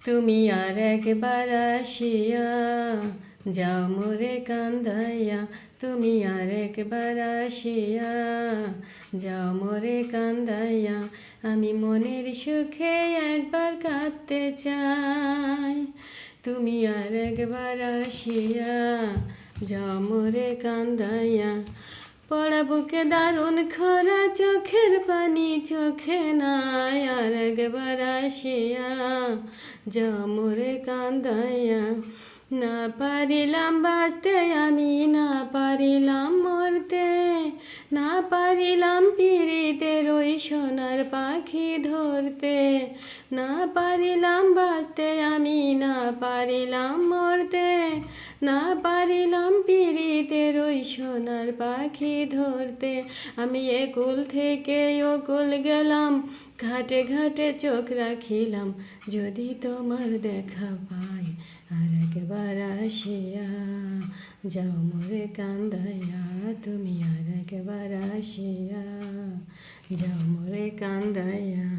তুমি আর একবার আসিয়া যাও মোরে কান্দাইয়া, তুমি আর একবার আসিয়া যাও মোরে কান্দাইয়া। আমি মনের সুখে একবার কাঁদতে চাই, তুমি আর একবার আসিয়া যাও মোরে কান্দাইয়া। পড়া বুকে দারুণ খরা, চোখের পানি চোখে নাই, আর একবার আসিয়া যাও মোরে কান্দাইয়া। না পারিলাম বাঁচতে আমি, না পারিলাম মরতে, না পারিলাম পিরিতের ওই সোনার পাখি ধরতে। না পারিলাম বাঁচতে আমি, না পারিলাম মরতে, না পারিলাম পিরিতের ওই সোনার পাখি ধরতে। আমি একুল থেকে ওকুল গেলাম, ঘাটে ঘাটে চোখ রাখিলাম, যদি তোমার দেখা পাই আর একবার আসিয়া যাও মোরে কান্দাইয়া। তুমি আর একবার আসিয়া যাও মোরে কান্দাইয়া।